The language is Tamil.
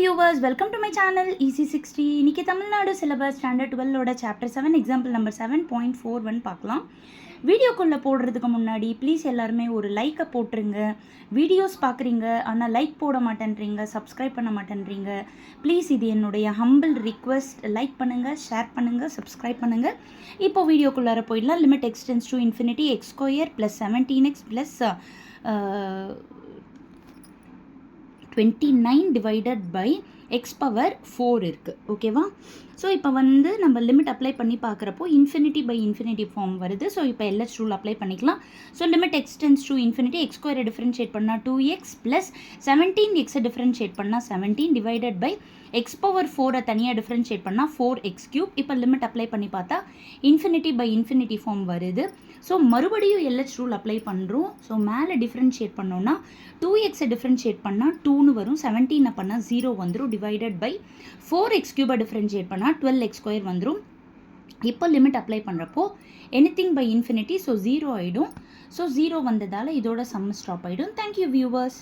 viewers, welcome to my channel EC60. இன்னைக்கு தமிழ்நாடு சிலபஸ் ஸ்டாண்டர்ட் 12ஓட சாப்டர் 7 எக்ஸாம்பிள் நம்பர் 7.41 பார்க்கலாம். வீடியோக்குள்ளே போடுறதுக்கு முன்னாடி ப்ளீஸ் எல்லாருமே ஒரு லைக்கை போட்டுருங்க. வீடியோஸ் பார்க்குறீங்க ஆனால் லைக் போட மாட்டேன்றீங்க, சப்ஸ்கிரைப் பண்ண மாட்டேன்றீங்க. ப்ளீஸ் இது என்னுடைய ஹம்பிள் ரிக்வெஸ்ட். லைக் பண்ணுங்கள், ஷேர் பண்ணுங்கள், சப்ஸ்கிரைப் பண்ணுங்கள். இப்போ வீடியோக்குள்ளார போயிடலாம். Limit extends to infinity x square plus 17x plus 29 divided by x power 4 இருக்குது. ஓகேவா? ஸோ இப்போ நம்ம லிமிட் அப்ளை பண்ணி பார்க்குறப்போ இன்ஃபினிட்டி பை இன்ஃபினிட்டி ஃபார்ம் வருது. ஸோ இப்போ எல்ஹெச் ரூல் அப்ளை பண்ணிக்கலாம். So limit extends to infinity x ஸ்கொயரை டிஃப்ரென்ஷியேட் பண்ணால் 2x ப்ளஸ் 17xை டிஃப்ரென்ஷியேட் பண்ணால் 17 டிவைடட் பை எக்ஸ் பவர் 4ஐ தனியாக டிஃப்ரென்ஷியேட் பண்ணால் 4x கியூப். இப்போ லிமிட் அப்ளை பண்ணி பார்த்தா இன்ஃபினிட்டி பை இன்ஃபினிட்டி ஃபார்ம் வருது. ஸோ மறுபடியும் எல்ஹெச் ரூல் அப்ளை பண்ணுறோம். ஸோ மேலே டிஃப்ரென்ஷியேட் பண்ணோன்னா 2xை டிஃப்ரென்ஷியேட் பண்ணால் 2ன்னு வரும், 17 பண்ணால் 0 வந்துடும், டிவைடட் பை 4x கியூபை டிஃப்ரென்ஷியேட் பண்ணால் 12x ஸ்கொயர் வந்துடும். இப்போ லிமிட் அப்ளை பண்ணுறப்போ எனிதிங் பை இன்ஃபினிட்டி, ஸோ 0 ஆகிடும். ஸோ 0 வந்ததால் இதோட சம் ஸ்டாப் ஆகிடும். Thank you viewers.